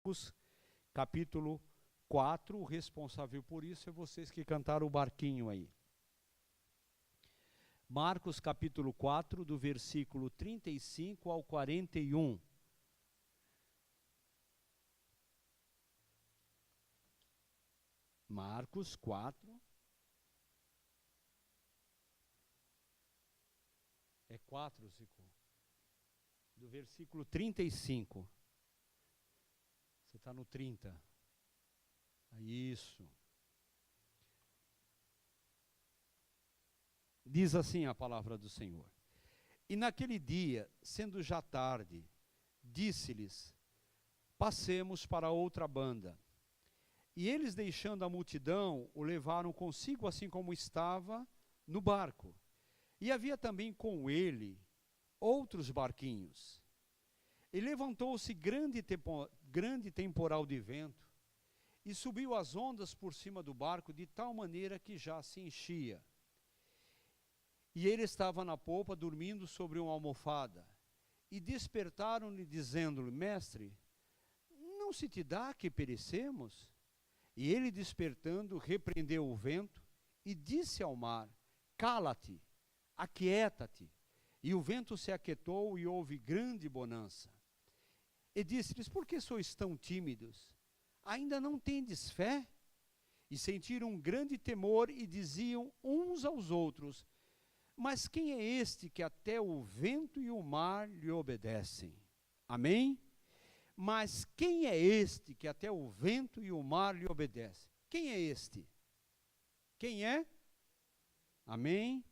Marcos, capítulo 4, o responsável por isso é vocês que cantaram o barquinho aí. Marcos, capítulo 4, do versículo 35 ao 41. Marcos 4. É 4, Zico. Do versículo 35. Você está no 30. Isso. Diz assim a palavra do Senhor. E naquele dia, sendo já tarde, disse-lhes: passemos para outra banda. E eles, deixando a multidão, o levaram consigo, assim como estava, no barco. E havia também com ele outros barquinhos. E levantou-se grande temporal de vento, e subiu as ondas por cima do barco, de tal maneira que já se enchia. E ele estava na popa, dormindo sobre uma almofada. E despertaram-lhe, dizendo-lhe: mestre, não se te dá que perecemos? E ele, despertando, repreendeu o vento e disse ao mar: cala-te, aquieta-te. E o vento se aquietou e houve grande bonança. E disse-lhes: por que sois tão tímidos? Ainda não tendes fé? E sentiram um grande temor e diziam uns aos outros: mas quem é este que até o vento e o mar lhe obedecem? Amém? Mas quem é este que até o vento e o mar lhe obedecem? Quem é este? Quem é? Amém?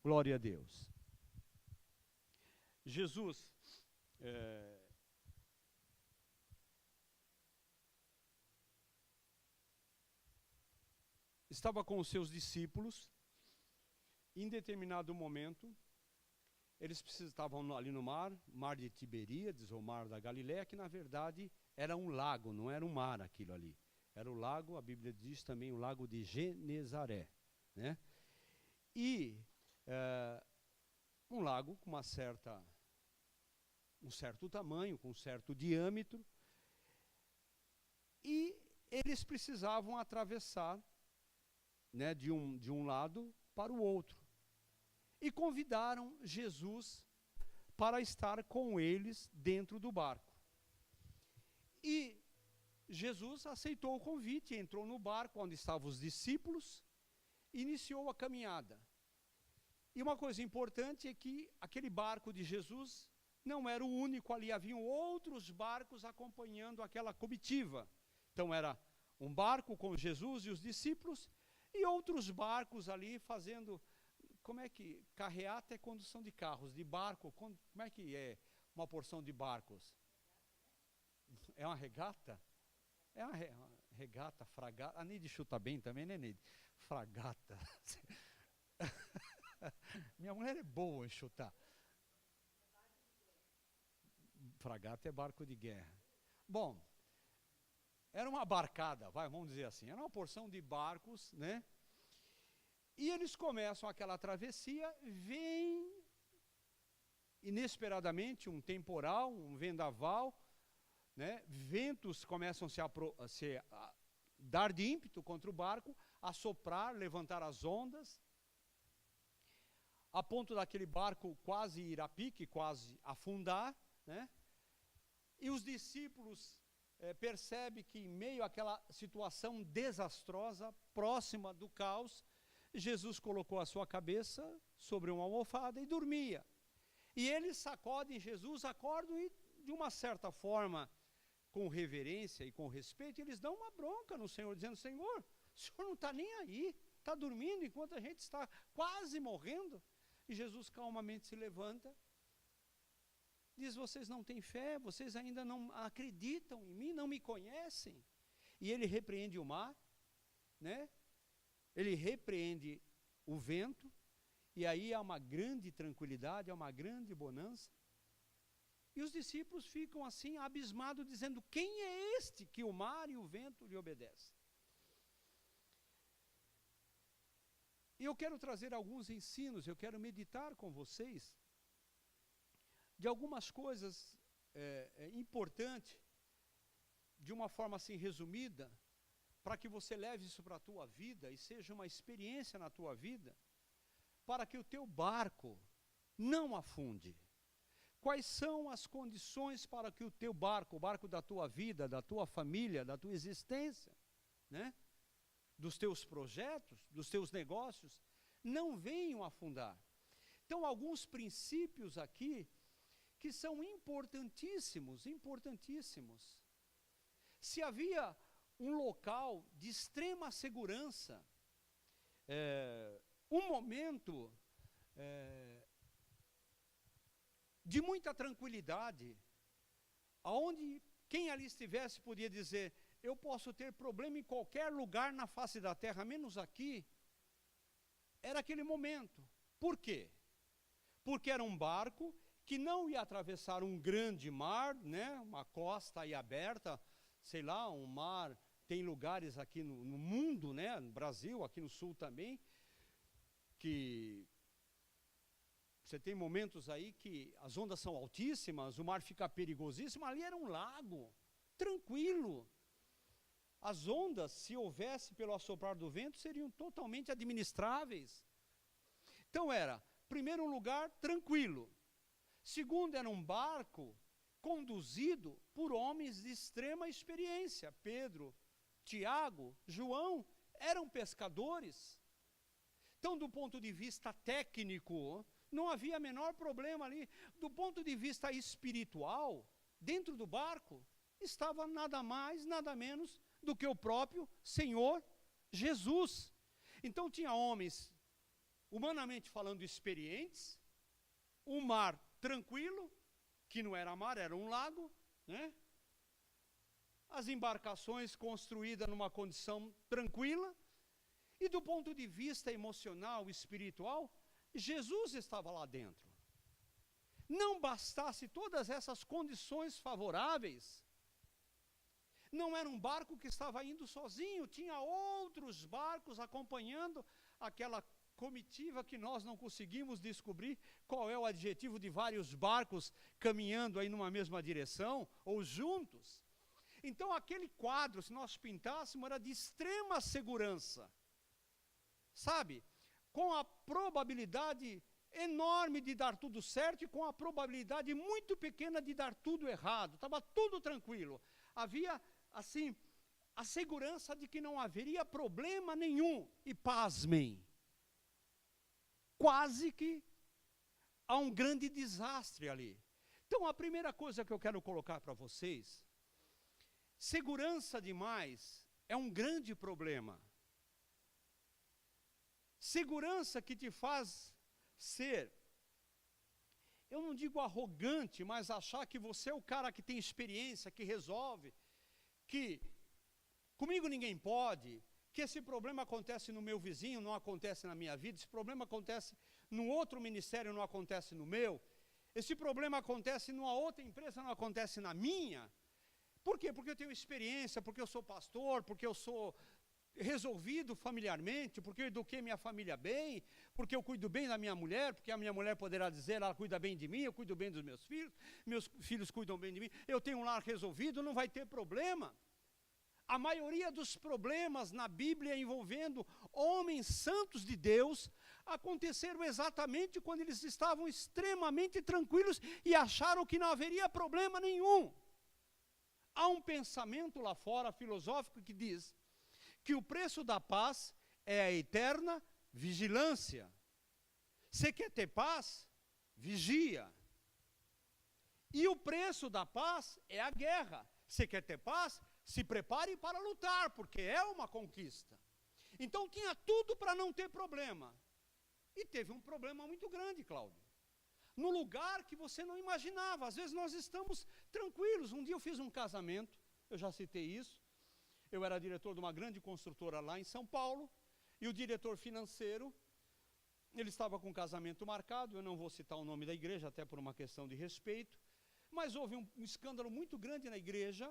Glória a Deus. Jesus estava com os seus discípulos. Em determinado momento, eles estavam ali no mar de Tiberíades, ou mar da Galileia, que na verdade era um lago, não era um mar aquilo ali. Era o lago, a Bíblia diz também, o lago de Genezaré, né? E um lago com um certo tamanho, com um certo diâmetro, e eles precisavam atravessar, né, de um lado para o outro. E convidaram Jesus para estar com eles dentro do barco. E Jesus aceitou o convite, entrou no barco onde estavam os discípulos, e iniciou a caminhada. E uma coisa importante é que aquele barco de Jesus não era o único ali, haviam outros barcos acompanhando aquela comitiva. Então era um barco com Jesus e os discípulos, e outros barcos ali fazendo... Como é que carreata é condução de carros, de barco, como é que é uma porção de barcos? É uma regata? É uma regata, fragata. A Neide chuta bem também, né, Neide? Fragata. Minha mulher é boa em chutar. Fragata é barco de guerra. Bom, era uma barcada, vamos dizer assim. Era uma porção de barcos, né? E eles começam aquela travessia, vem inesperadamente um temporal, um vendaval, né? Ventos começam a dar de ímpeto contra o barco, a soprar, levantar as ondas, a ponto daquele barco quase ir a pique, quase afundar, né? E os discípulos percebem que em meio àquela situação desastrosa, próxima do caos, Jesus colocou a sua cabeça sobre uma almofada e dormia. E eles sacodem Jesus, acordam e, de uma certa forma, com reverência e com respeito, eles dão uma bronca no Senhor, dizendo: Senhor, o Senhor não está nem aí, está dormindo enquanto a gente está quase morrendo. E Jesus calmamente se levanta, diz: vocês não têm fé, vocês ainda não acreditam em mim, não me conhecem. E ele repreende o mar, né? Ele repreende o vento, e aí há uma grande tranquilidade, há uma grande bonança. E os discípulos ficam assim, abismados, dizendo: quem é este que o mar e o vento lhe obedecem? E eu quero trazer alguns ensinos, eu quero meditar com vocês de algumas coisas importantes de uma forma assim resumida, para que você leve isso para a tua vida e seja uma experiência na tua vida, para que o teu barco não afunde. Quais são as condições para que o teu barco, o barco da tua vida, da tua família, da tua existência, né, dos teus projetos, dos teus negócios, não venham afundar? Então, alguns princípios aqui que são importantíssimos, importantíssimos. Se havia um local de extrema segurança, um momento de muita tranquilidade, aonde quem ali estivesse podia dizer: eu posso ter problema em qualquer lugar na face da terra, menos aqui, era aquele momento. Por quê? Porque era um barco que não ia atravessar um grande mar, né, uma costa aí aberta, sei lá, um mar. Tem lugares aqui no mundo, né, no Brasil, aqui no sul também, que você tem momentos aí que as ondas são altíssimas, o mar fica perigosíssimo. Ali era um lago, tranquilo. As ondas, se houvesse pelo assoprar do vento, seriam totalmente administráveis. Então era, primeiro, um lugar tranquilo. Segundo, era um barco conduzido por homens de extrema experiência. Pedro, Tiago, João eram pescadores. Então, do ponto de vista técnico, não havia menor problema ali. Do ponto de vista espiritual, dentro do barco, estava nada mais, nada menos do que o próprio Senhor Jesus. Então, tinha homens, humanamente falando, experientes, um mar tranquilo, que não era mar, era um lago, né? As embarcações construídas numa condição tranquila, e do ponto de vista emocional, espiritual, Jesus estava lá dentro. Não bastasse todas essas condições favoráveis, não era um barco que estava indo sozinho, tinha outros barcos acompanhando aquela comitiva que nós não conseguimos descobrir qual é o adjetivo de vários barcos caminhando aí numa mesma direção, ou juntos. Então aquele quadro, se nós pintássemos, era de extrema segurança, sabe? Com a probabilidade enorme de dar tudo certo e com a probabilidade muito pequena de dar tudo errado. Estava tudo tranquilo. Havia, assim, a segurança de que não haveria problema nenhum. E pasmem, quase que há um grande desastre ali. Então, a primeira coisa que eu quero colocar para vocês: segurança demais é um grande problema. Segurança que te faz ser, eu não digo arrogante, mas achar que você é o cara que tem experiência, que resolve, que comigo ninguém pode, que esse problema acontece no meu vizinho, não acontece na minha vida, esse problema acontece num outro ministério, não acontece no meu, esse problema acontece numa outra empresa, não acontece na minha. Por quê? Porque eu tenho experiência, porque eu sou pastor, porque eu sou resolvido familiarmente, porque eu eduquei minha família bem, porque eu cuido bem da minha mulher, porque a minha mulher poderá dizer: ela cuida bem de mim, eu cuido bem dos meus filhos cuidam bem de mim, eu tenho um lar resolvido, não vai ter problema. A maioria dos problemas na Bíblia envolvendo homens santos de Deus aconteceram exatamente quando eles estavam extremamente tranquilos e acharam que não haveria problema nenhum. Há um pensamento lá fora filosófico que diz que o preço da paz é a eterna vigilância. Você quer ter paz? Vigia. E o preço da paz é a guerra. Você quer ter paz? Se prepare para lutar, porque é uma conquista. Então tinha tudo para não ter problema. E teve um problema muito grande, Cláudio. No lugar que você não imaginava. Às vezes nós estamos tranquilos. Um dia eu fiz um casamento, eu já citei isso. Eu era diretor de uma grande construtora lá em São Paulo, e o diretor financeiro, ele estava com um casamento marcado. Eu não vou citar o nome da igreja, até por uma questão de respeito, mas houve um escândalo muito grande na igreja,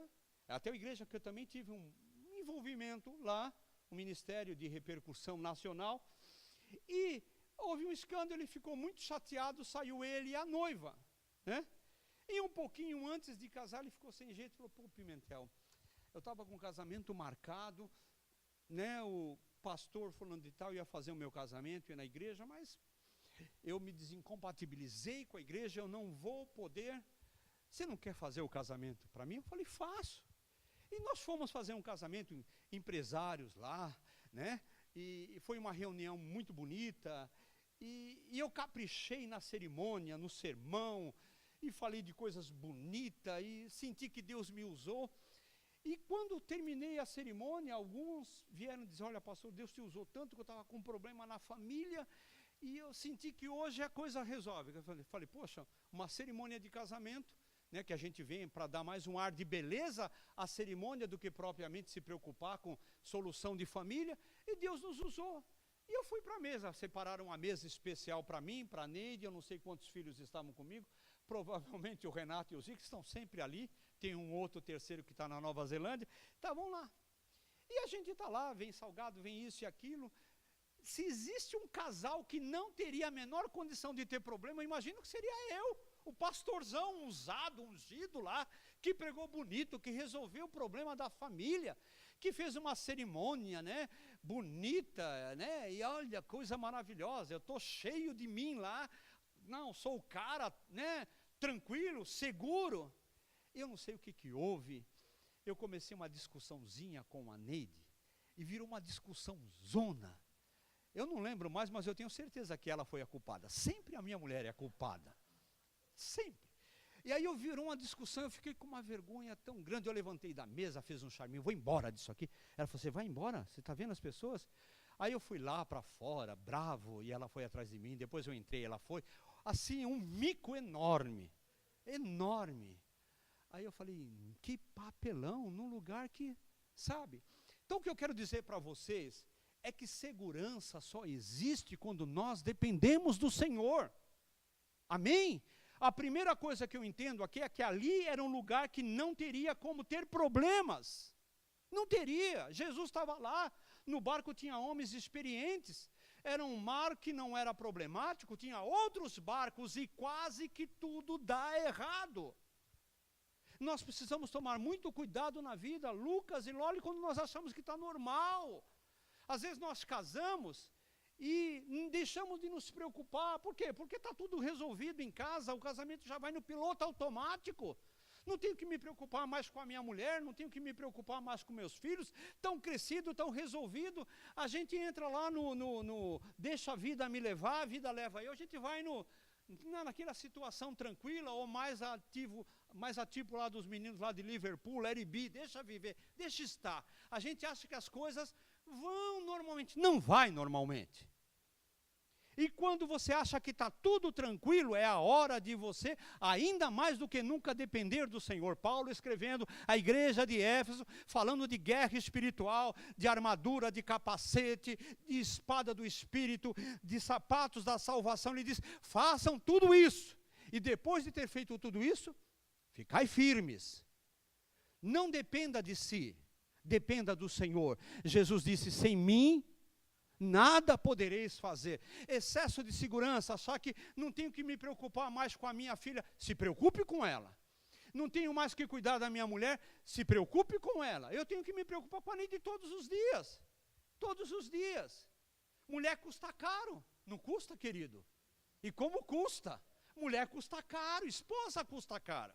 até a igreja que eu também tive um envolvimento lá, um ministério de repercussão nacional, e houve um escândalo, ele ficou muito chateado, saiu ele e a noiva, né? E um pouquinho antes de casar, ele ficou sem jeito e falou: pô, Pimentel, Eu estava com um casamento marcado, né? O pastor fulano de tal ia fazer o meu casamento, ia na igreja, mas eu me desincompatibilizei com a igreja, eu não vou poder. Você não quer fazer o casamento para mim? Eu falei, faço. E nós fomos fazer um casamento, empresários lá, né? E foi uma reunião muito bonita, e eu caprichei na cerimônia, no sermão, e falei de coisas bonitas, e senti que Deus me usou. E quando terminei a cerimônia, alguns vieram dizer, olha pastor, Deus te usou tanto que eu estava com um problema na família, e eu senti que hoje a coisa resolve. Eu falei, poxa, uma cerimônia de casamento, né, que a gente vem para dar mais um ar de beleza à cerimônia do que propriamente se preocupar com solução de família, e Deus nos usou. E eu fui para a mesa, separaram uma mesa especial para mim, para a Neide, eu não sei quantos filhos estavam comigo, provavelmente o Renato e o Zico estão sempre ali, tem um outro terceiro que está na Nova Zelândia, estavam lá. E a gente está lá, vem salgado, vem isso e aquilo. Se existe um casal que não teria a menor condição de ter problema, eu imagino que seria eu, o pastorzão usado, ungido lá, que pregou bonito, que resolveu o problema da família, que fez uma cerimônia, né, bonita, né, e olha, coisa maravilhosa, eu estou cheio de mim lá, não, sou o cara, né, tranquilo, seguro. Eu não sei o que houve, eu comecei uma discussãozinha com a Neide, e virou uma discussão zona. Eu não lembro mais, mas eu tenho certeza que ela foi a culpada. Sempre a minha mulher é a culpada. Sempre. E aí virou uma discussão, eu fiquei com uma vergonha tão grande, eu levantei da mesa, fiz um charminho, vou embora disso aqui. Ela falou, você vai embora? Você está vendo as pessoas? Aí eu fui lá para fora, bravo, e ela foi atrás de mim, depois eu entrei, ela foi. Assim, um mico enorme, enorme. Aí eu falei, que papelão, num lugar que, sabe? Então o que eu quero dizer para vocês é que segurança só existe quando nós dependemos do Senhor. Amém? A primeira coisa que eu entendo aqui é que ali era um lugar que não teria como ter problemas. Não teria. Jesus estava lá, no barco tinha homens experientes, era um mar que não era problemático, tinha outros barcos e quase que tudo dá errado. Nós precisamos tomar muito cuidado na vida, Lucas e Loli, quando nós achamos que está normal. Às vezes nós casamos e deixamos de nos preocupar. Por quê? Porque está tudo resolvido em casa, o casamento já vai no piloto automático. Não tenho que me preocupar mais com a minha mulher, não tenho que me preocupar mais com meus filhos, tão crescido, tão resolvido. A gente entra lá no deixa a vida me levar, a vida leva eu, a gente vai naquela situação tranquila, ou mais ativo lá dos meninos lá de Liverpool, let it be, deixa viver, deixa estar. A gente acha que as coisas vão normalmente, não vai normalmente. E quando você acha que está tudo tranquilo, é a hora de você, ainda mais do que nunca, depender do Senhor. Paulo escrevendo a igreja de Éfeso, falando de guerra espiritual, de armadura, de capacete, de espada do Espírito, de sapatos da salvação. Ele diz, façam tudo isso. E depois de ter feito tudo isso, ficai firmes. Não dependa de si, dependa do Senhor. Jesus disse, sem mim, nada podereis fazer. Excesso de segurança, achar que não tenho que me preocupar mais com a minha filha, se preocupe com ela. Não tenho mais que cuidar da minha mulher, se preocupe com ela. Eu tenho que me preocupar com a Neide todos os dias. Todos os dias. Mulher custa caro, não custa, querido? E como custa? Mulher custa caro, esposa custa caro.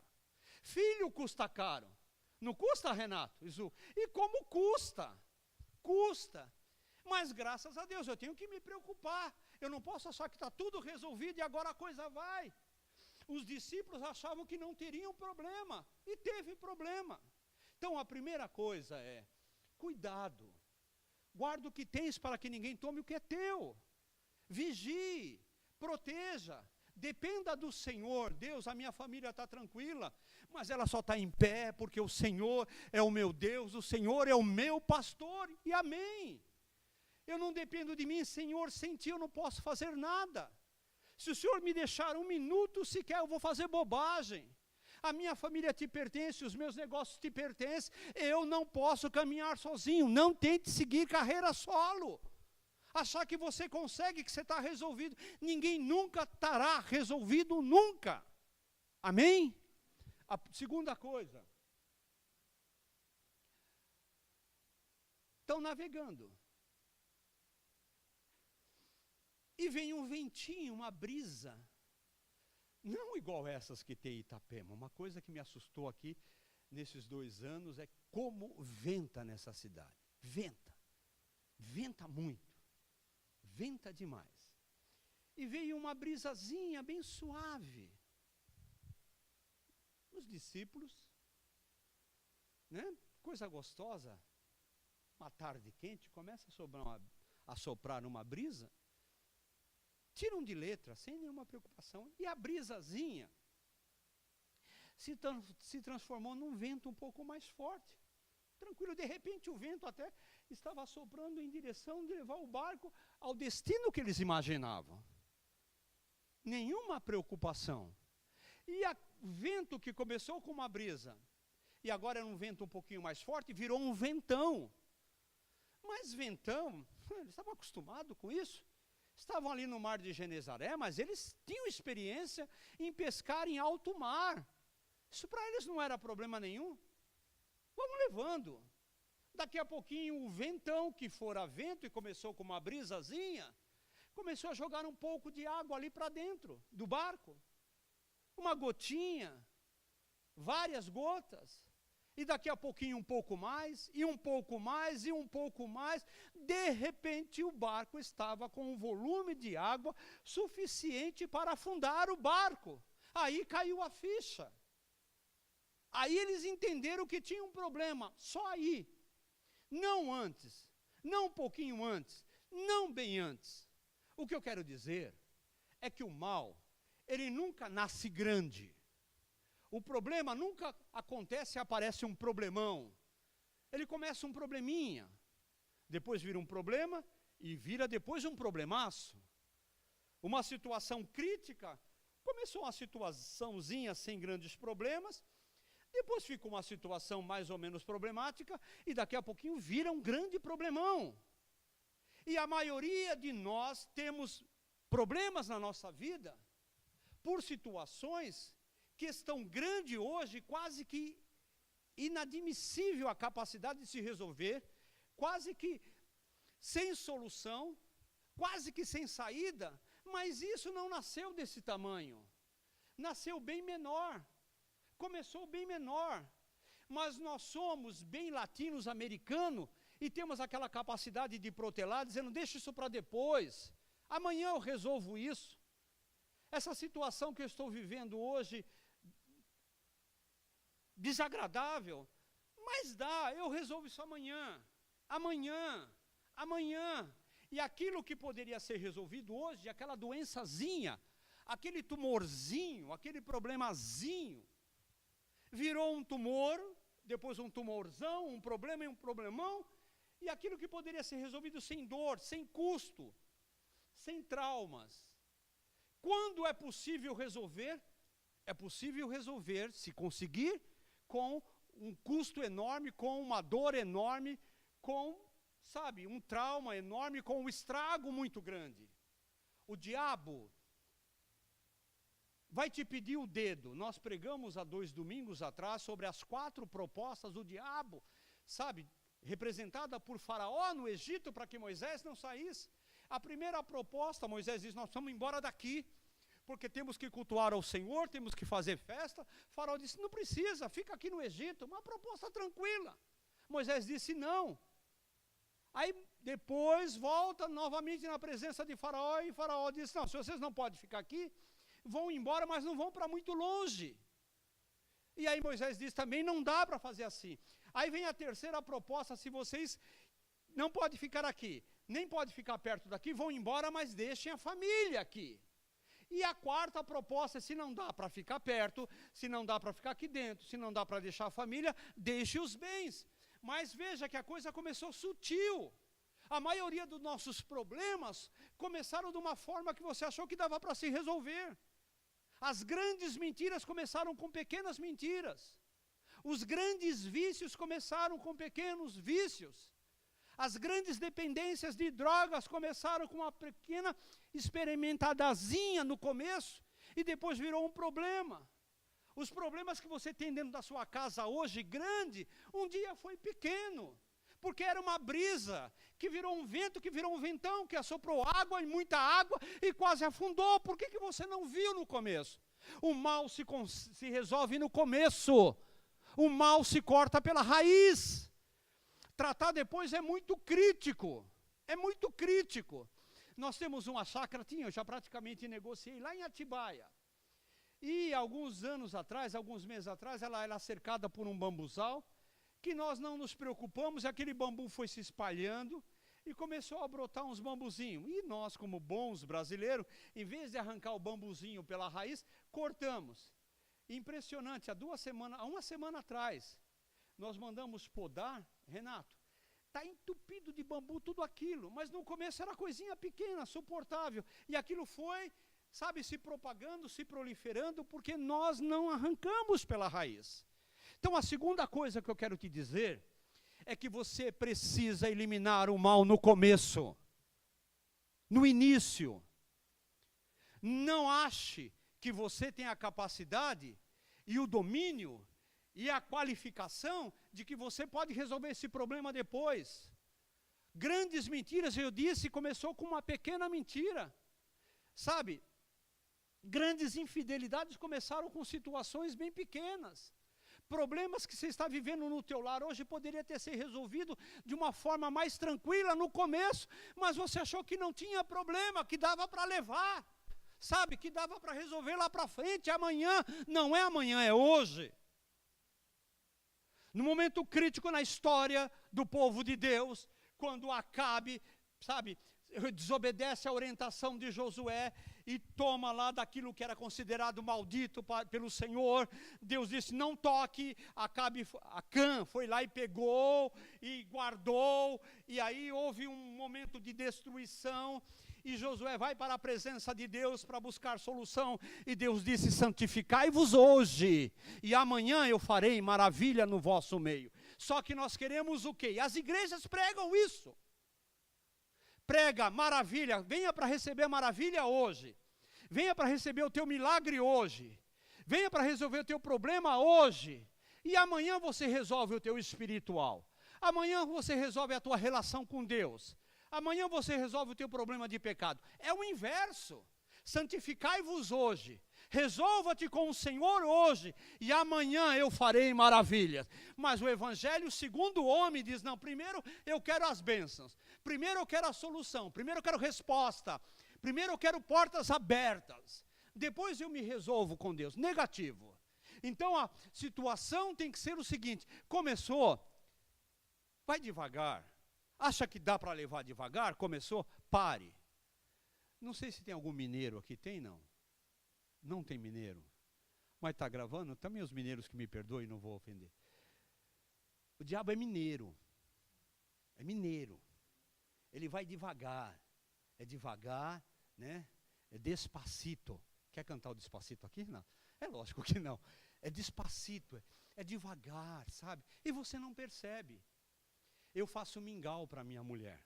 Filho custa caro. Não custa, Renato? E como custa? Custa. Mas graças a Deus, eu tenho que me preocupar. Eu não posso achar que está tudo resolvido e agora a coisa vai. Os discípulos achavam que não teriam problema. E teve problema. Então a primeira coisa é, cuidado. Guarda o que tens para que ninguém tome o que é teu. Vigie, proteja. Dependa do Senhor. Deus, a minha família está tranquila, mas ela só está em pé porque o Senhor é o meu Deus, o Senhor é o meu pastor. E amém. Eu não dependo de mim, Senhor, sem ti eu não posso fazer nada. Se o Senhor me deixar um minuto sequer, eu vou fazer bobagem. A minha família te pertence, os meus negócios te pertencem, eu não posso caminhar sozinho. Não tente seguir carreira solo. Achar que você consegue, que você está resolvido. Ninguém nunca estará resolvido, nunca. Amém? A segunda coisa. estão navegando. E vem um ventinho, uma brisa, não igual essas que tem em Itapema. Uma coisa que me assustou aqui nesses 2 anos é como venta nessa cidade. Venta muito, venta demais. E veio uma brisazinha bem suave. Os discípulos, né? Coisa gostosa, uma tarde quente, começa a soprar uma brisa, tiram de letra, sem nenhuma preocupação, e a brisazinha se transformou num vento um pouco mais forte. Tranquilo, de repente o vento até estava soprando em direção de levar o barco ao destino que eles imaginavam. Nenhuma preocupação. E o vento que começou com uma brisa, e agora era um vento um pouquinho mais forte, virou um ventão. Mas ventão, eles estavam acostumados com isso. Estavam ali no mar de Genezaré, mas eles tinham experiência em pescar em alto mar. Isso para eles não era problema nenhum. Vamos levando. Daqui a pouquinho o ventão, que fora vento e começou com uma brisazinha, começou a jogar um pouco de água ali para dentro do barco. Uma gotinha, várias gotas. E daqui a pouquinho um pouco mais, e um pouco mais, e um pouco mais. De repente o barco estava com um volume de água suficiente para afundar o barco. Aí caiu a ficha. Aí eles entenderam que tinha um problema, só aí. Não antes, não um pouquinho antes, não bem antes. O que eu quero dizer é que o mal, ele nunca nasce grande. O problema nunca acontece e aparece um problemão. Ele começa um probleminha, depois vira um problema e vira depois um problemaço. Uma situação crítica, começou uma situaçãozinha sem grandes problemas, depois fica uma situação mais ou menos problemática e daqui a pouquinho vira um grande problemão. E a maioria de nós temos problemas na nossa vida por situações que estão grande hoje, quase que inadmissível a capacidade de se resolver, quase que sem solução, quase que sem saída, mas isso não nasceu desse tamanho. Nasceu bem menor. Começou bem menor. Mas nós somos bem latinos-americanos e temos aquela capacidade de protelar, dizendo, deixa isso para depois. Amanhã eu resolvo isso. Essa situação que eu estou vivendo hoje, desagradável, mas dá, eu resolvo isso amanhã, amanhã. E aquilo que poderia ser resolvido hoje, aquela doençazinha, aquele tumorzinho, aquele problemazinho, virou um tumor, depois um tumorzão, um problema e um problemão, e aquilo que poderia ser resolvido sem dor, sem custo, sem traumas. Quando é possível resolver? É possível resolver, se conseguir, com um custo enorme, com uma dor enorme, com, um trauma enorme, com um estrago muito grande. O diabo vai te pedir o dedo. Nós pregamos há 2 domingos atrás sobre as 4 propostas do diabo, representada por Faraó no Egito para que Moisés não saísse. A primeira proposta, Moisés diz, nós vamos embora daqui, porque temos que cultuar ao Senhor, temos que fazer festa. Faraó disse, não precisa, fica aqui no Egito, uma proposta tranquila. Moisés disse, não. Aí depois volta novamente na presença de Faraó, e Faraó disse, não, se vocês não podem ficar aqui, vão embora, mas não vão para muito longe. E aí Moisés diz, também não dá para fazer assim. Aí vem a terceira proposta, se vocês não podem ficar aqui, nem podem ficar perto daqui, vão embora, mas deixem a família aqui. E a quarta proposta é, se não dá para ficar perto, se não dá para ficar aqui dentro, se não dá para deixar a família, deixe os bens. Mas veja que a coisa começou sutil. A maioria dos nossos problemas começaram de uma forma que você achou que dava para se resolver. As grandes mentiras começaram com pequenas mentiras. Os grandes vícios começaram com pequenos vícios. As grandes dependências de drogas começaram com uma pequena experimentadazinha no começo e depois virou um problema. Os problemas que você tem dentro da sua casa hoje, grande, um dia foi pequeno. Porque era uma brisa, que virou um vento, que virou um ventão, que assoprou água e muita água e quase afundou. Por que você não viu no começo? O mal se resolve no começo. O mal se corta pela raiz. Tratar depois é muito crítico. É muito crítico. Nós temos uma chácara, eu já praticamente negociei lá em Atibaia. E alguns anos atrás, alguns meses atrás, ela era cercada por um bambuzal, que nós não nos preocupamos, e aquele bambu foi se espalhando e começou a brotar uns bambuzinhos. E nós, como bons brasileiros, em vez de arrancar o bambuzinho pela raiz, cortamos. Impressionante, há uma semana atrás, nós mandamos podar, Renato, está entupido de bambu tudo aquilo, mas no começo era coisinha pequena, suportável, e aquilo foi, se propagando, se proliferando, porque nós não arrancamos pela raiz. Então a segunda coisa que eu quero te dizer, é que você precisa eliminar o mal no começo, no início. Não ache que você tem a capacidade e o domínio e a qualificação de que você pode resolver esse problema depois. Grandes mentiras, eu disse, começou com uma pequena mentira. Grandes infidelidades começaram com situações bem pequenas. Problemas que você está vivendo no teu lar hoje poderia ter sido resolvido de uma forma mais tranquila no começo, mas você achou que não tinha problema, que dava para levar, que dava para resolver lá para frente, amanhã. Não é amanhã, é hoje. No momento crítico na história do povo de Deus, quando Acabe, desobedece a orientação de Josué e toma lá daquilo que era considerado maldito pelo Senhor, Deus disse, não toque. Acã foi lá e pegou e guardou, e aí houve um momento de destruição, e Josué vai para a presença de Deus para buscar solução, e Deus disse, santificai-vos hoje, e amanhã eu farei maravilha no vosso meio. Só que nós queremos o quê? As igrejas pregam isso. Prega maravilha, venha para receber maravilha hoje, venha para receber o teu milagre hoje, venha para resolver o teu problema hoje, e amanhã você resolve o teu espiritual, amanhã você resolve a tua relação com Deus, amanhã você resolve o teu problema de pecado. É o inverso. Santificai-vos hoje, resolva-te com o Senhor hoje, e amanhã eu farei maravilhas. Mas o evangelho segundo o homem diz, não, primeiro eu quero as bênçãos, primeiro eu quero a solução, primeiro eu quero resposta, primeiro eu quero portas abertas, depois eu me resolvo com Deus. Negativo. Então a situação tem que ser o seguinte, começou, vai devagar, acha que dá para levar devagar, começou, pare. Não sei se tem algum mineiro aqui, tem não? Não tem mineiro? Mas está gravando? Também os mineiros que me perdoem, não vou ofender. O diabo é mineiro. É mineiro. Ele vai devagar. É devagar, né? É despacito. Quer cantar o despacito aqui? Não. É lógico que não. É despacito, é devagar, E você não percebe. Eu faço mingau para minha mulher.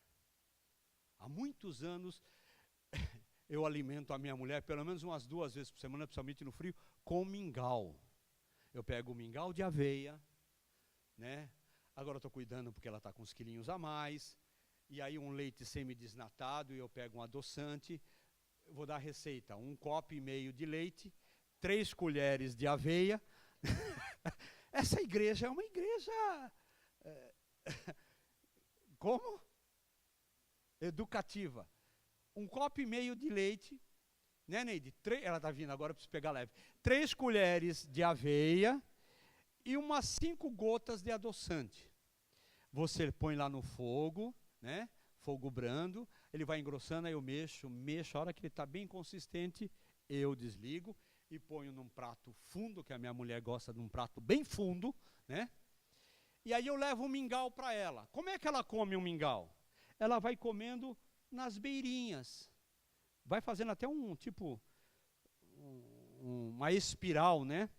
Há muitos anos eu alimento a minha mulher, pelo menos umas 2 vezes por semana, principalmente no frio, com mingau. Eu pego o mingau de aveia, né? Agora eu estou cuidando porque ela está com uns quilinhos a mais. E aí um leite semi-desnatado, e eu pego um adoçante. Eu vou dar a receita, 1,5 copo de leite, 3 colheres de aveia. Essa igreja é uma igreja... como? Educativa. 1,5 copo de leite, né, Neide? Ela está vindo agora, preciso pegar leve. 3 colheres de aveia e umas 5 gotas de adoçante. Você põe lá no fogo, né? Fogo brando, ele vai engrossando, aí eu mexo, a hora que ele está bem consistente, eu desligo e ponho num prato fundo, que a minha mulher gosta de um prato bem fundo, né? E aí eu levo um mingau para ela. Como é que ela come um mingau? Ela vai comendo nas beirinhas, vai fazendo até uma espiral, né?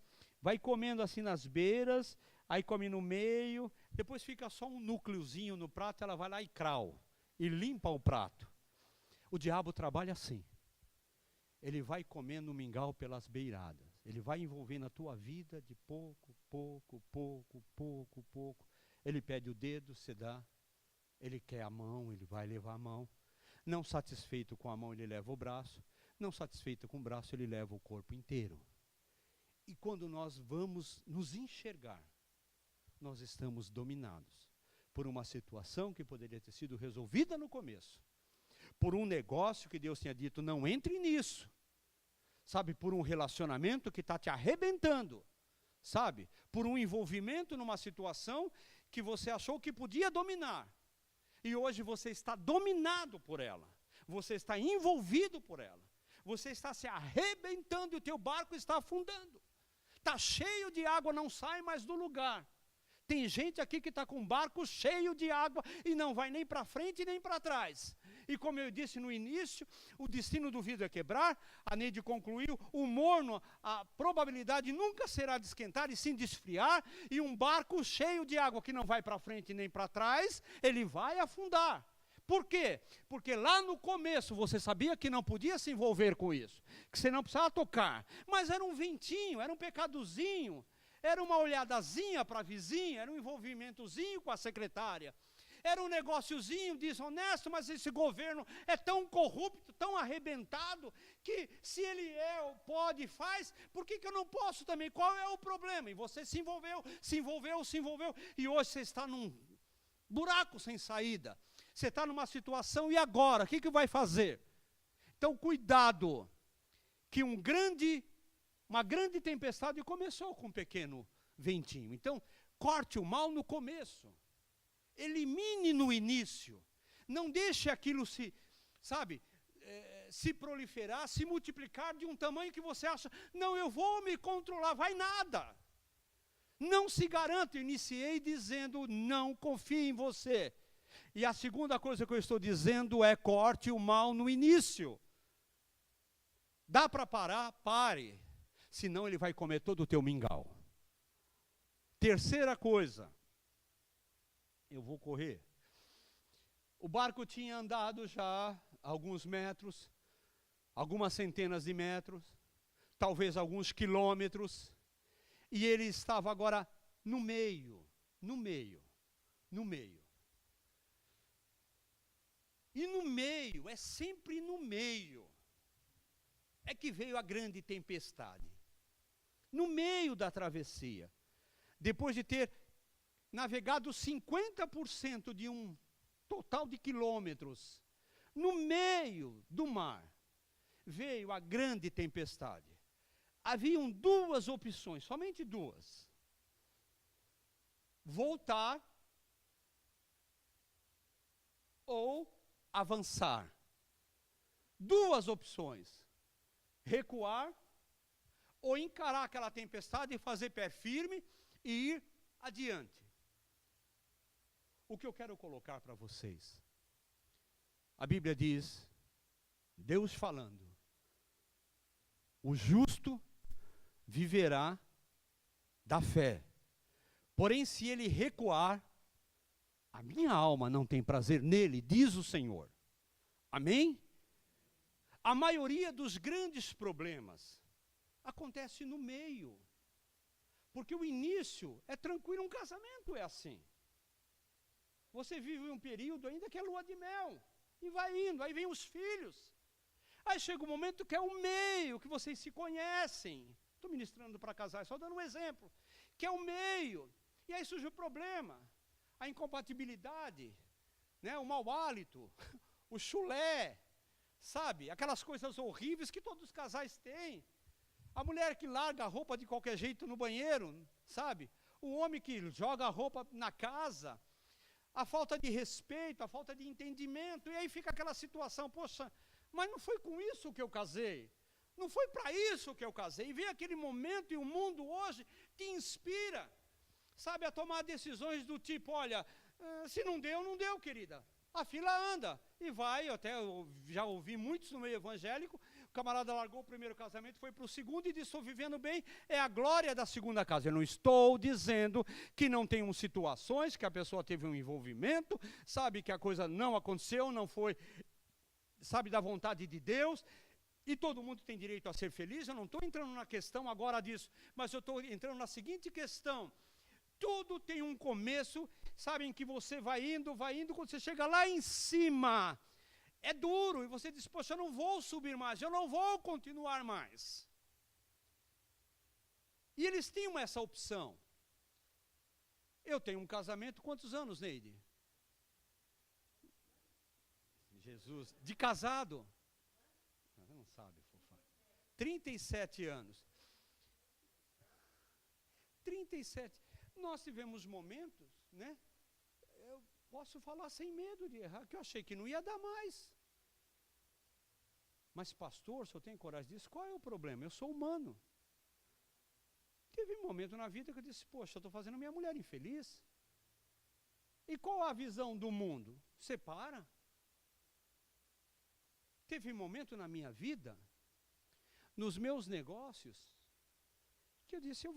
Vai comendo assim nas beiras, aí come no meio, depois fica só um núcleozinho no prato, ela vai lá e crau, e limpa o prato. O diabo trabalha assim, ele vai comendo o mingau pelas beiradas, ele vai envolvendo a tua vida de pouco, ele pede o dedo, você dá, Ele quer a mão, ele vai levar a mão. Não satisfeito com a mão, ele leva o braço. Não satisfeito com o braço, ele leva o corpo inteiro. E quando nós vamos nos enxergar, nós estamos dominados por uma situação que poderia ter sido resolvida no começo. Por um negócio que Deus tinha dito, não entre nisso. Sabe, por um relacionamento que está te arrebentando. Sabe, por um envolvimento numa situação que você achou que podia dominar. E hoje você está dominado por ela. Você está envolvido por ela. Você está se arrebentando e o teu barco está afundando. Está cheio de água, não sai mais do lugar. Tem gente aqui que está com um barco cheio de água e não vai nem para frente nem para trás. E como eu disse no início, o destino do vidro é quebrar. A Neide concluiu, o morno, a probabilidade nunca será de esquentar e sim de esfriar. E um barco cheio de água que não vai para frente nem para trás, ele vai afundar. Por quê? Porque lá no começo você sabia que não podia se envolver com isso, que você não precisava tocar, mas era um ventinho, era um pecadozinho, era uma olhadazinha para a vizinha, era um envolvimentozinho com a secretária, era um negóciozinho desonesto, mas esse governo é tão corrupto, tão arrebentado, que se ele pode e faz, por que eu não posso também? Qual é o problema? E você se envolveu, e hoje você está num buraco sem saída. Você está numa situação, e agora? O que vai fazer? Então, cuidado, que uma grande tempestade começou com um pequeno ventinho. Então, corte o mal no começo. Elimine no início. Não deixe aquilo se proliferar, se multiplicar de um tamanho que você acha, não, eu vou me controlar, vai nada. Não se garanta. Eu iniciei dizendo, não confie em você. E a segunda coisa que eu estou dizendo é corte o mal no início. Dá para parar? Pare. Senão ele vai comer todo o teu mingau. Terceira coisa. Eu vou correr. O barco tinha andado já alguns metros, algumas centenas de metros, talvez alguns quilômetros, e ele estava agora no meio. E no meio, é sempre no meio, é que veio a grande tempestade. No meio da travessia, depois de ter navegado 50% de um total de quilômetros, no meio do mar, veio a grande tempestade. Haviam duas opções, somente duas. Voltar ou avançar. Duas opções. Recuar ou encarar aquela tempestade e fazer pé firme e ir adiante. O que eu quero colocar para vocês? A Bíblia diz, Deus falando, o justo viverá da fé. Porém, se ele recuar, a minha alma não tem prazer nele, diz o Senhor. Amém? A maioria dos grandes problemas acontece no meio. Porque o início é tranquilo, um casamento é assim. Você vive um período ainda que é lua de mel, e vai indo, aí vem os filhos. Aí chega um momento que é o meio, que vocês se conhecem. Estou ministrando para casais, só dando um exemplo. Que é o meio, e aí surge o problema. A incompatibilidade, né, o mau hálito, o chulé, sabe? Aquelas coisas horríveis que todos os casais têm. A mulher que larga a roupa de qualquer jeito no banheiro, sabe? O homem que joga a roupa na casa. A falta de respeito, a falta de entendimento. E aí fica aquela situação, poxa, mas não foi com isso que eu casei. Não foi para isso que eu casei. E vem aquele momento e o mundo hoje te inspira, sabe, a tomar decisões do tipo, olha, se não deu, não deu, querida. A fila anda e vai, eu já ouvi muitos no meio evangélico, o camarada largou o primeiro casamento, foi para o segundo e disse, estou vivendo bem, é a glória da segunda casa. Eu não estou dizendo que não tenham situações, que a pessoa teve um envolvimento, sabe, que a coisa não aconteceu, não foi, sabe, da vontade de Deus, e todo mundo tem direito a ser feliz. Eu não estou entrando na questão agora disso, mas eu estou entrando na seguinte questão. Tudo tem um começo sabe, em que você vai indo, quando você chega lá em cima, é duro, e você diz, poxa, eu não vou subir mais, eu não vou continuar mais. E eles tinham essa opção. Eu tenho um casamento, quantos anos, Neide? Jesus, de casado? Você não sabe, fofa. 37 anos. 37. Nós tivemos momentos, né? Eu posso falar sem medo de errar, que eu achei que não ia dar mais. Mas, pastor, se eu tenho coragem disso, qual é o problema? Eu sou humano. Teve um momento na vida que eu disse, poxa, eu estou fazendo minha mulher infeliz. E qual a visão do mundo? Separa. Teve um momento na minha vida, nos meus negócios, que eu disse,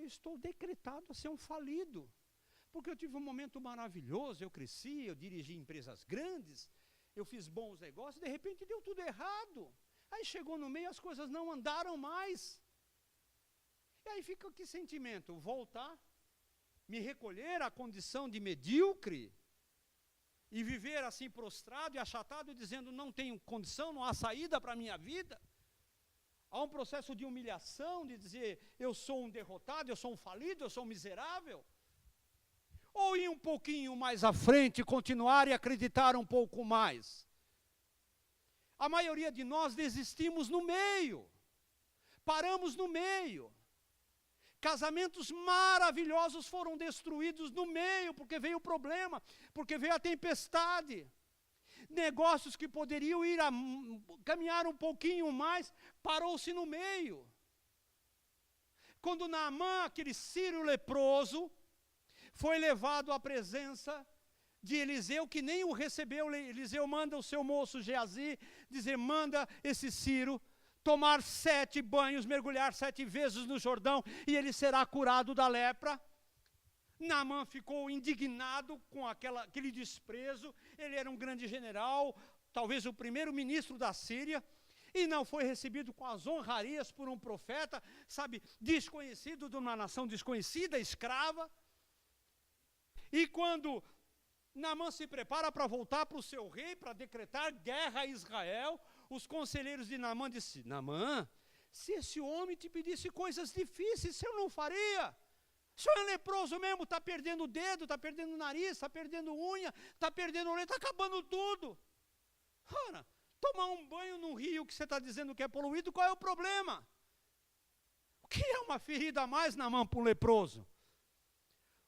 estou decretado a ser um falido. Porque eu tive um momento maravilhoso, eu cresci, eu dirigi empresas grandes, eu fiz bons negócios, de repente deu tudo errado. Aí chegou no meio, as coisas não andaram mais. E aí fica que sentimento? Voltar, me recolher à condição de medíocre, e viver assim prostrado e achatado, dizendo, não tenho condição, não há saída para a minha vida. Há um processo de humilhação, de dizer, eu sou um derrotado, eu sou um falido, eu sou um miserável. Ou ir um pouquinho mais à frente, continuar e acreditar um pouco mais. A maioria de nós desistimos no meio, paramos no meio. Casamentos maravilhosos foram destruídos no meio, porque veio o problema, porque veio a tempestade. Negócios que poderiam caminhar um pouquinho mais, parou-se no meio. Quando Naamã, aquele sírio leproso, foi levado à presença de Eliseu, que nem o recebeu, Eliseu manda o seu moço Geazi, dizer, manda esse sírio tomar 7 banhos, mergulhar 7 vezes no Jordão, e ele será curado da lepra. Naamã ficou indignado com aquele desprezo. Ele era um grande general, talvez o primeiro-ministro da Síria, e não foi recebido com as honrarias por um profeta, sabe, desconhecido, de uma nação desconhecida, escrava. E quando Naamã se prepara para voltar para o seu rei, para decretar guerra a Israel, os conselheiros de Naamã disseram, Naamã, se esse homem te pedisse coisas difíceis, eu não faria. O senhor é leproso mesmo, está perdendo o dedo, está perdendo o nariz, está perdendo unha, está perdendo o olho, está acabando tudo. Ora, tomar um banho num rio que você está dizendo que é poluído, qual é o problema? O que é uma ferida a mais, Naamã, para um leproso?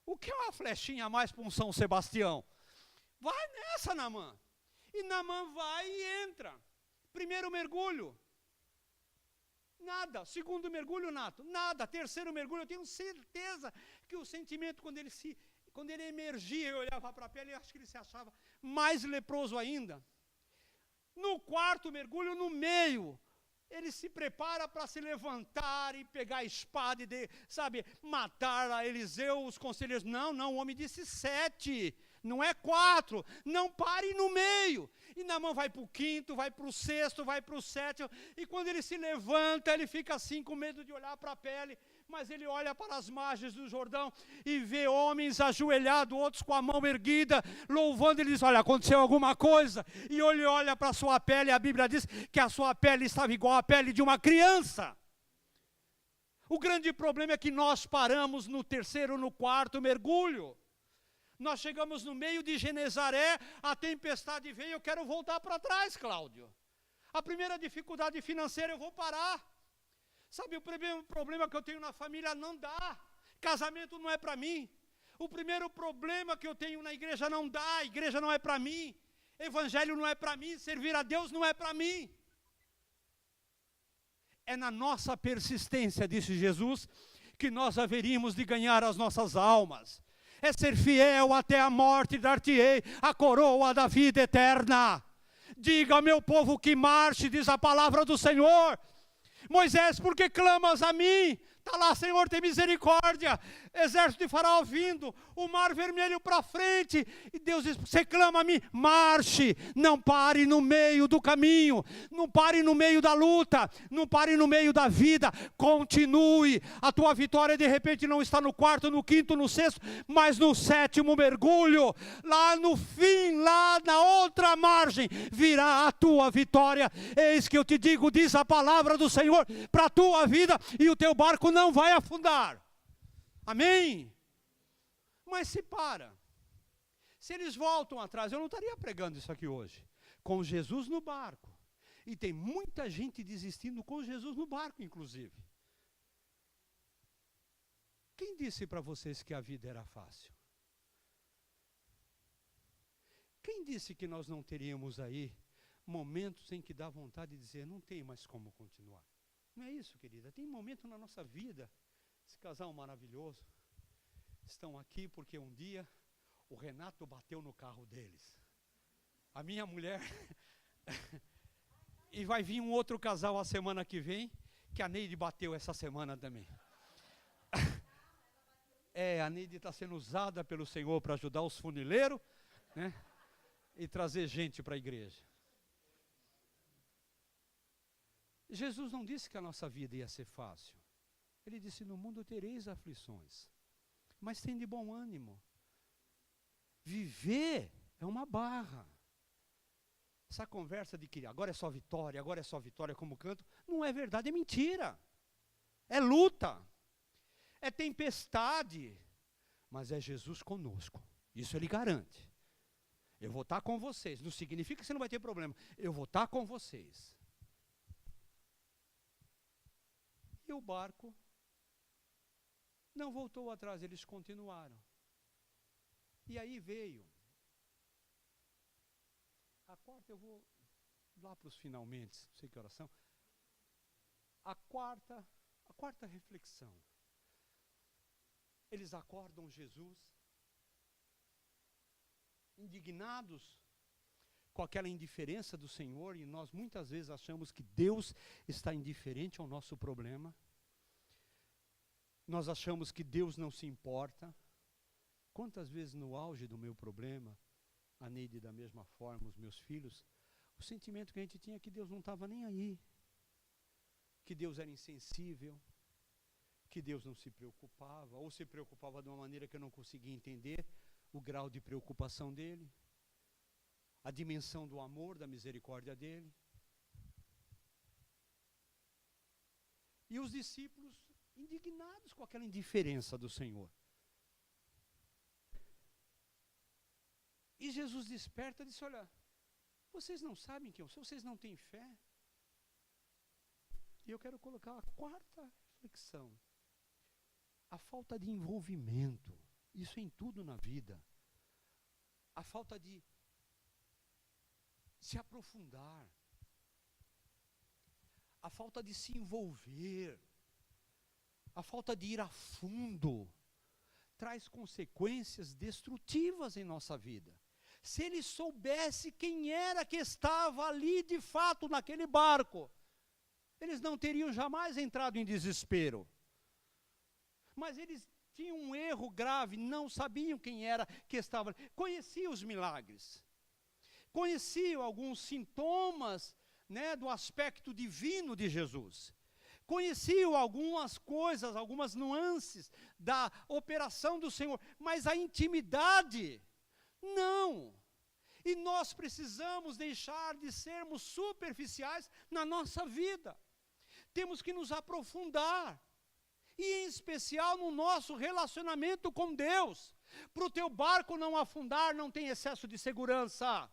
O que é uma flechinha a mais para um São Sebastião? Vai nessa, Naamã. E Naamã vai e entra. Primeiro mergulho, nada. Segundo mergulho, nada. Terceiro mergulho, eu tenho certeza que o sentimento, quando ele emergia e olhava para a pele, eu acho que ele se achava mais leproso ainda. No quarto mergulho, no meio, ele se prepara para se levantar e pegar a espada e, matar a Eliseu, os conselheiros. Não, o homem disse 7, não é 4, não pare no meio. E Naamã vai para o quinto, vai para o sexto, vai para o sétimo, e quando ele se levanta, ele fica assim com medo de olhar para a pele, mas ele olha para as margens do Jordão e vê homens ajoelhados, outros com a mão erguida, louvando. Ele diz, olha, aconteceu alguma coisa, e ele olha para a sua pele, e a Bíblia diz que a sua pele estava igual à pele de uma criança. O grande problema é que nós paramos no terceiro, no quarto mergulho. Nós chegamos no meio de Genezaré, a tempestade veio, eu quero voltar para trás, Cláudio. A primeira dificuldade financeira, eu vou parar. Sabe, o problema que eu tenho na família não dá. Casamento não é para mim. O primeiro problema que eu tenho na igreja não dá, a igreja não é para mim. Evangelho não é para mim, servir a Deus não é para mim. É na nossa persistência, disse Jesus, que nós haveríamos de ganhar as nossas almas. É ser fiel até a morte, dar-te-ei a coroa da vida eterna. Diga ao meu povo que marche, diz a palavra do Senhor. Moisés, por que clamas a mim? Está lá, Senhor, tem misericórdia. exército de Faraó vindo, o mar vermelho para frente, e Deus diz, você clama a mim, marche, não pare no meio do caminho, não pare no meio da luta, não pare no meio da vida, continue, a tua vitória de repente não está no quarto, no quinto, no sexto, mas no sétimo mergulho, lá no fim, lá na outra margem, virá a tua vitória. Eis que eu te digo, diz a palavra do Senhor, para a tua vida, e o teu barco não vai afundar. Amém? Mas se para, se eles voltam atrás, eu não estaria pregando isso aqui hoje, com Jesus no barco, e tem muita gente desistindo com Jesus no barco, inclusive. Quem disse para vocês que a vida era fácil? Quem disse que nós não teríamos aí momentos em que dá vontade de dizer, não tem mais como continuar? Não é isso, querida, tem momento na nossa vida. Esse casal maravilhoso, estão aqui porque um dia o Renato bateu no carro deles. A minha mulher, e vai vir um outro casal a semana que vem, que a Neide bateu essa semana também. A Neide está sendo usada pelo Senhor para ajudar os funileiros, né? E trazer gente para a igreja. Jesus não disse que a nossa vida ia ser fácil. Ele disse, no mundo tereis aflições, mas tem de bom ânimo. Viver é uma barra. Essa conversa de que agora é só vitória como canto, não é verdade, é mentira. É luta, é tempestade, mas é Jesus conosco, isso Ele garante. Eu vou estar com vocês, não significa que você não vai ter problema, eu vou estar com vocês. E o barco não voltou atrás, eles continuaram. E aí veio a quarta, eu vou lá para os finalmente, não sei que oração. A quarta reflexão. Eles acordam Jesus, indignados com aquela indiferença do Senhor, e nós muitas vezes achamos que Deus está indiferente ao nosso problema. Nós achamos que Deus não se importa. Quantas vezes no auge do meu problema, a Neide da mesma forma, os meus filhos, o sentimento que a gente tinha é que Deus não estava nem aí, que Deus era insensível, que Deus não se preocupava, ou se preocupava de uma maneira que eu não conseguia entender o grau de preocupação dele, a dimensão do amor, da misericórdia dele. E os discípulos indignados com aquela indiferença do Senhor. E Jesus desperta e diz, olha, vocês não sabem quem eu sou, vocês não têm fé. E eu quero colocar a quarta reflexão. A falta de envolvimento, isso em tudo na vida. A falta de se aprofundar. A falta de se envolver. A falta de ir a fundo traz consequências destrutivas em nossa vida. Se ele soubesse quem era que estava ali de fato naquele barco, eles não teriam jamais entrado em desespero. Mas eles tinham um erro grave, não sabiam quem era que estava ali. Conheciam os milagres, conheciam alguns sintomas, né, do aspecto divino de Jesus. Conheciam algumas coisas, algumas nuances da operação do Senhor, mas a intimidade, não. E nós precisamos deixar de sermos superficiais na nossa vida. Temos que nos aprofundar, e em especial no nosso relacionamento com Deus. Para o teu barco não afundar, não tem excesso de segurança.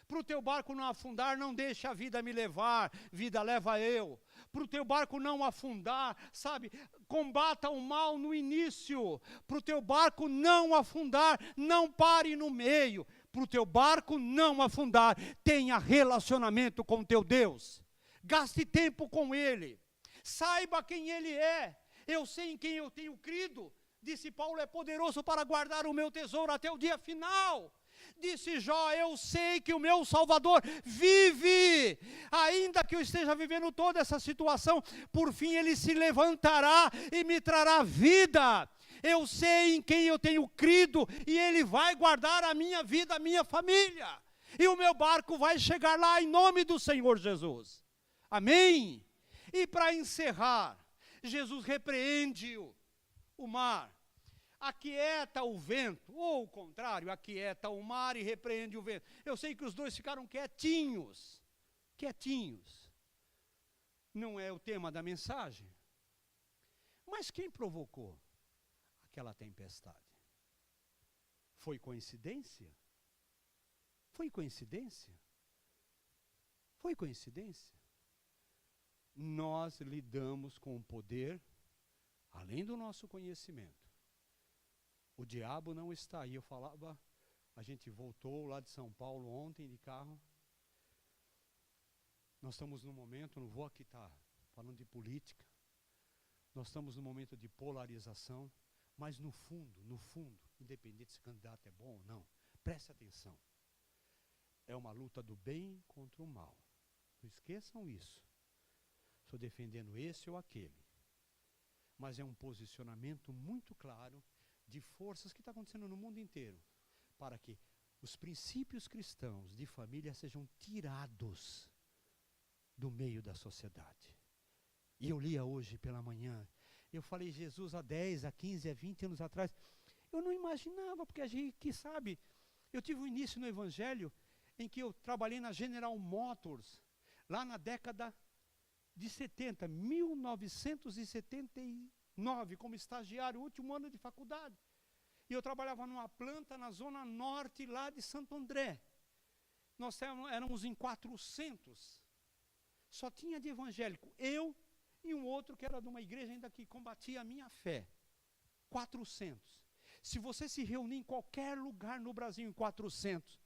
Para o teu barco não afundar, não deixe a vida me levar, vida leva eu. Para o teu barco não afundar, sabe, combata o mal no início. Para o teu barco não afundar, não pare no meio. Para o teu barco não afundar, tenha relacionamento com teu Deus. Gaste tempo com Ele. Saiba quem Ele é. Eu sei em quem eu tenho crido. Disse Paulo, é poderoso para guardar o meu tesouro até o dia final. Disse Jó, eu sei que o meu Salvador vive, ainda que eu esteja vivendo toda essa situação, por fim Ele se levantará e me trará vida. Eu sei em quem eu tenho crido e Ele vai guardar a minha vida, a minha família. E o meu barco vai chegar lá em nome do Senhor Jesus. Amém? E para encerrar, Jesus repreende o mar, aquieta o vento, ou o contrário, aquieta o mar e repreende o vento. Eu sei que os dois ficaram quietinhos. Não é o tema da mensagem. Mas quem provocou aquela tempestade? Foi coincidência? Foi coincidência? Foi coincidência? Nós lidamos com o poder além do nosso conhecimento. O diabo não está aí. Eu falava, a gente voltou lá de São Paulo ontem de carro. Nós estamos num momento, não vou aqui estar falando de política, nós estamos num momento de polarização, mas no fundo, independente se o candidato é bom ou não, preste atenção. É uma luta do bem contra o mal. Não esqueçam isso. Estou defendendo esse ou aquele. Mas é um posicionamento muito claro de forças que está acontecendo no mundo inteiro, para que os princípios cristãos de família sejam tirados do meio da sociedade. E eu lia hoje pela manhã, eu falei, Jesus, há 10, há 15, há 20 anos atrás, eu não imaginava, porque a gente sabe, eu tive um início no Evangelho, em que eu trabalhei na General Motors, lá na década de 70, 1979, como estagiário, último ano de faculdade. E eu trabalhava numa planta na zona norte, lá de Santo André. Nós éramos em 400. Só tinha de evangélico, eu e um outro que era de uma igreja ainda que combatia a minha fé. 400. Se você se reunir em qualquer lugar no Brasil em 400,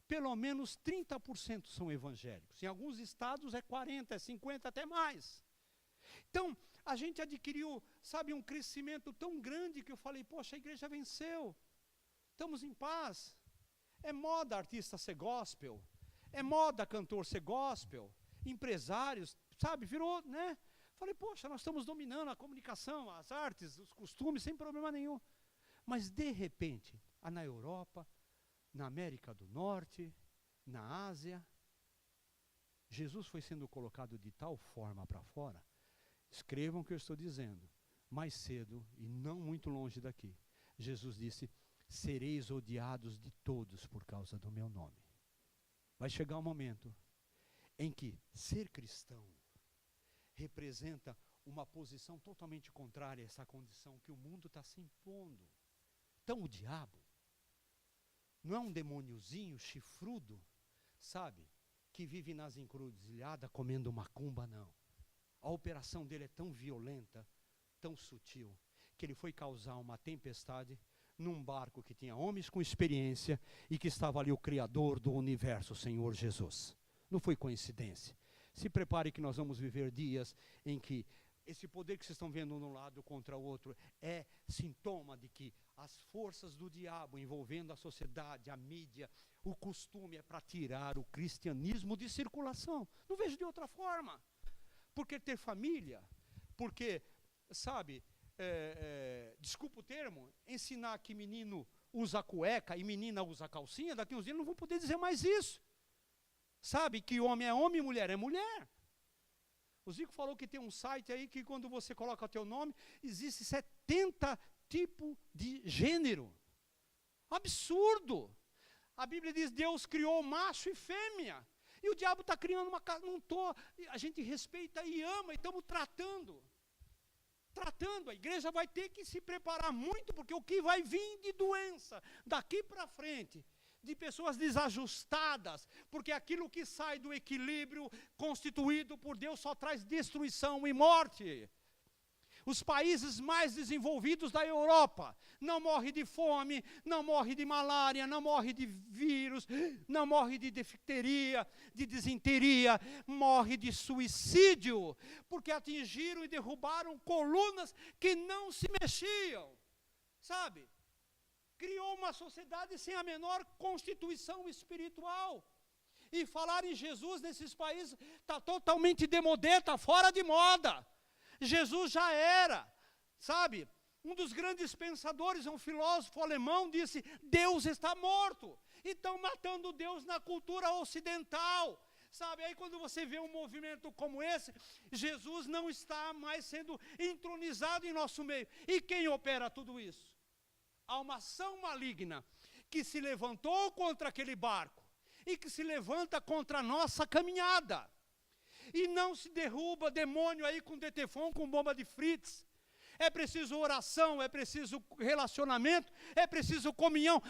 pelo menos 30% são evangélicos. Em alguns estados é 40, é 50, até mais. Então, a gente adquiriu, sabe, um crescimento tão grande que eu falei, poxa, a igreja venceu. Estamos em paz. É moda artista ser gospel. É moda cantor ser gospel. Empresários, sabe, virou, né? Falei, poxa, nós estamos dominando a comunicação, as artes, os costumes, sem problema nenhum. Mas, de repente, na Europa, na América do Norte, na Ásia, Jesus foi sendo colocado de tal forma para fora. Escrevam o que eu estou dizendo. Mais cedo, e não muito longe daqui, Jesus disse, sereis odiados de todos por causa do meu nome. Vai chegar um momento em que ser cristão representa uma posição totalmente contrária a essa condição que o mundo está se impondo. Então o diabo não é um demôniozinho chifrudo, sabe, que vive nas encruzilhadas comendo macumba, não. A operação dele é tão violenta, tão sutil, que ele foi causar uma tempestade num barco que tinha homens com experiência e que estava ali o Criador do universo, o Senhor Jesus. Não foi coincidência. Se prepare que nós vamos viver dias em que esse poder que vocês estão vendo um lado contra o outro é sintoma de que as forças do diabo envolvendo a sociedade, a mídia, o costume é para tirar o cristianismo de circulação. Não vejo de outra forma. Porque ter família, porque, sabe, desculpa o termo, ensinar que menino usa cueca e menina usa calcinha, daqui uns dias não vou poder dizer mais isso. Sabe, que homem é homem e mulher é mulher. O Zico falou que tem um site aí que quando você coloca o teu nome, existe 70 tipos de gênero. Absurdo. A Bíblia diz, Deus criou macho e fêmea. E o diabo está criando uma casa, não estou, a gente respeita e ama, e estamos tratando, a igreja vai ter que se preparar muito, porque o que vai vir de doença, daqui para frente, de pessoas desajustadas, porque aquilo que sai do equilíbrio constituído por Deus só traz destruição e morte. Os países mais desenvolvidos da Europa não morrem de fome, não morrem de malária, não morrem de vírus, não morrem de difteria, de disenteria, morrem de suicídio, porque atingiram e derrubaram colunas que não se mexiam, sabe? Criou uma sociedade sem a menor constituição espiritual. E falar em Jesus nesses países está totalmente demodé, está fora de moda. Jesus já era, sabe, Um dos grandes pensadores, um filósofo alemão, disse: Deus está morto. E estão matando Deus na cultura ocidental. Sabe, aí quando você vê um movimento como esse, Jesus não está mais sendo entronizado em nosso meio. E quem opera tudo isso? Há uma ação maligna que se levantou contra aquele barco e que se levanta contra a nossa caminhada. E não se derruba demônio aí com detefon, com bomba de Fritz. É preciso oração, é preciso relacionamento, é preciso comunhão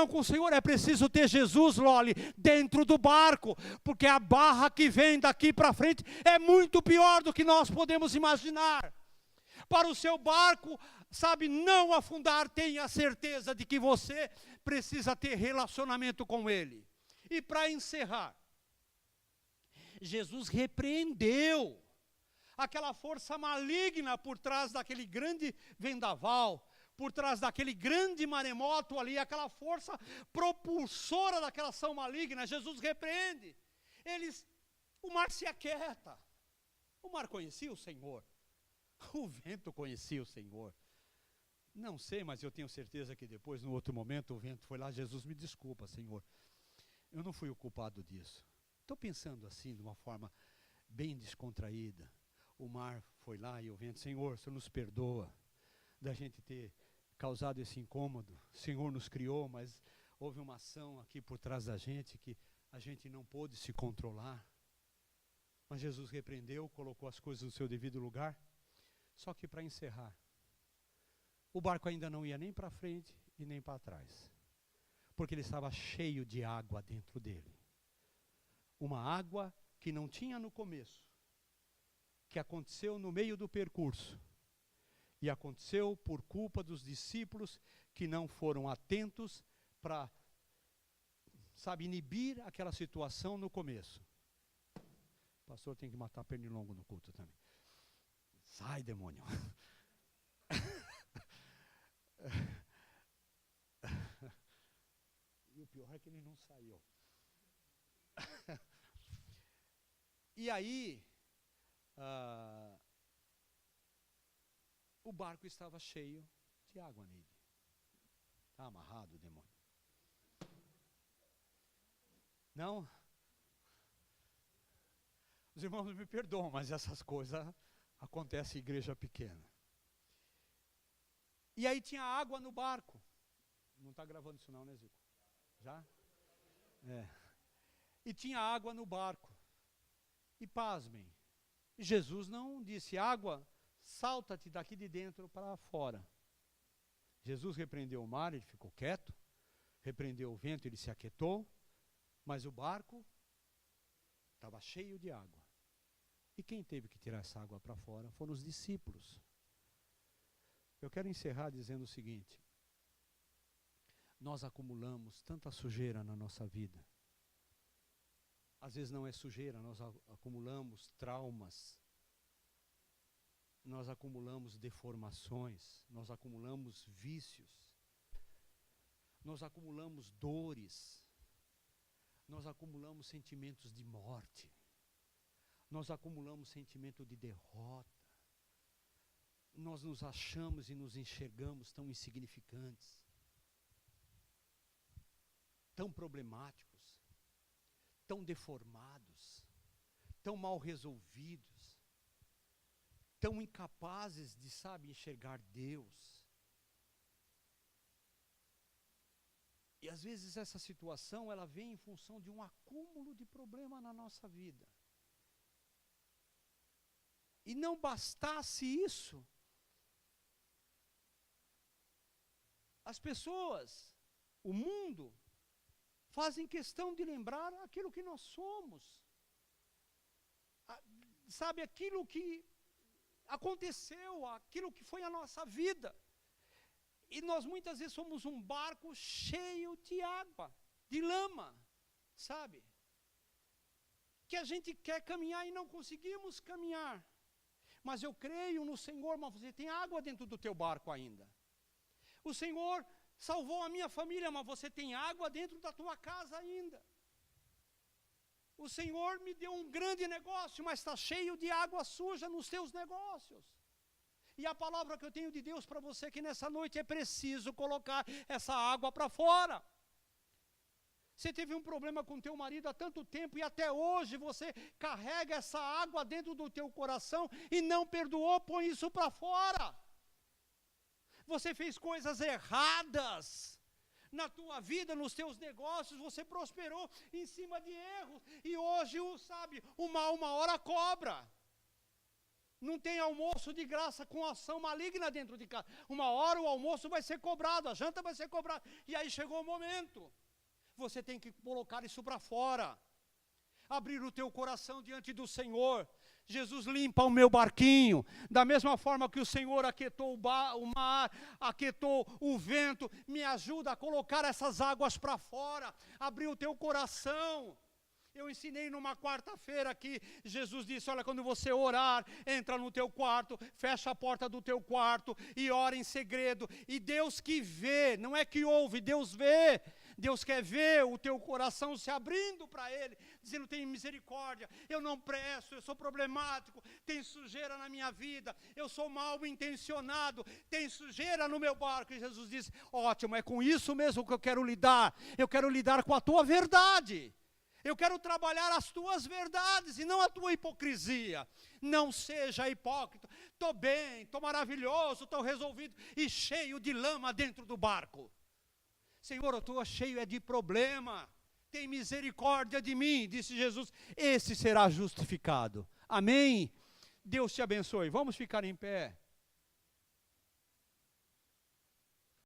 com o Senhor, é preciso ter Jesus, Loli, dentro do barco, porque a barra que vem daqui para frente é muito pior do que nós podemos imaginar. Para o seu barco, sabe, não afundar, tenha certeza de que você precisa ter relacionamento com Ele. E para encerrar, Jesus repreendeu aquela força maligna por trás daquele grande vendaval, por trás daquele grande maremoto ali, aquela força propulsora daquela ação maligna. Jesus repreende. O mar se aquieta. O mar conhecia o Senhor. O vento conhecia o Senhor. Não sei, mas eu tenho certeza que depois, no outro momento, o vento foi lá: Jesus, me desculpa, Senhor, eu não fui o culpado disso. Estou pensando assim, de uma forma bem descontraída. O mar foi lá e o vento: Senhor, o Senhor nos perdoa da gente ter causado esse incômodo. O Senhor nos criou, mas houve uma ação aqui por trás da gente que a gente não pôde se controlar. Mas Jesus repreendeu, colocou as coisas no seu devido lugar. Só que para encerrar, o barco ainda não ia nem para frente e nem para trás, porque ele estava cheio de água dentro dele. Uma água que não tinha no começo, que aconteceu no meio do percurso, e aconteceu por culpa dos discípulos que não foram atentos para, sabe, inibir aquela situação no começo. O pastor tem que matar pernilongo no culto também. Sai, demônio. E o pior é que ele não saiu. E aí, o barco estava cheio de água nele. Está amarrado o demônio. Não? Os irmãos me perdoam, mas essas coisas acontecem em igreja pequena. E aí tinha água no barco. Não está gravando isso não, né, Zico? Já? É. E tinha água no barco. E pasmem, Jesus não disse: água, salta-te daqui de dentro para fora. Jesus repreendeu o mar, ele ficou quieto. Repreendeu o vento, ele se aquietou. Mas o barco estava cheio de água. E quem teve que tirar essa água para fora foram os discípulos. Eu quero encerrar dizendo o seguinte: nós acumulamos tanta sujeira na nossa vida. Às vezes não é sujeira, nós acumulamos traumas, nós acumulamos deformações, nós acumulamos vícios, nós acumulamos dores, nós acumulamos sentimentos de morte, nós acumulamos sentimento de derrota, nós nos achamos e nos enxergamos tão insignificantes, tão problemáticos, tão deformados, tão mal resolvidos, tão incapazes de, sabe, enxergar Deus. E às vezes essa situação, ela vem em função de um acúmulo de problema na nossa vida. E não bastasse isso, as pessoas, o mundo, fazem questão de lembrar aquilo que nós somos. Sabe, aquilo que aconteceu, aquilo que foi a nossa vida. E nós muitas vezes somos um barco cheio de água, de lama, sabe? Que a gente quer caminhar e não conseguimos caminhar. Mas eu creio no Senhor, mas você tem água dentro do teu barco ainda. O Senhor salvou a minha família, mas você tem água dentro da tua casa ainda. O Senhor me deu um grande negócio, mas está cheio de água suja nos teus negócios. E a palavra que eu tenho de Deus para você que nessa noite é preciso colocar essa água para fora. Você teve um problema com teu marido há tanto tempo e até hoje você carrega essa água dentro do teu coração e não perdoou, põe isso para fora. Você fez coisas erradas na tua vida, nos teus negócios, você prosperou em cima de erros. E hoje, o mal uma hora cobra. Não tem almoço de graça com ação maligna dentro de casa. Uma hora o almoço vai ser cobrado, a janta vai ser cobrada. E aí chegou o momento. Você tem que colocar isso para fora. Abrir o teu coração diante do Senhor. Jesus, limpa o meu barquinho, da mesma forma que o Senhor aquietou o mar, aquietou o vento, me ajuda a colocar essas águas para fora, abrir o teu coração. Eu ensinei numa quarta-feira aqui, Jesus disse, olha, quando você orar, entra no teu quarto, fecha a porta do teu quarto e ora em segredo. E Deus que vê, não é que ouve, Deus vê. Deus quer ver o teu coração se abrindo para Ele, dizendo, tem misericórdia, eu não presto, eu sou problemático, tem sujeira na minha vida, eu sou mal intencionado, tem sujeira no meu barco. E Jesus diz, ótimo, é com isso mesmo que eu quero lidar com a tua verdade. Eu quero trabalhar as tuas verdades e não a tua hipocrisia. Não seja hipócrita. Estou bem, estou maravilhoso, estou resolvido e cheio de lama dentro do barco. Senhor, eu estou cheio de problema. Tem misericórdia de mim, disse Jesus. Esse será justificado. Amém? Deus te abençoe. Vamos ficar em pé.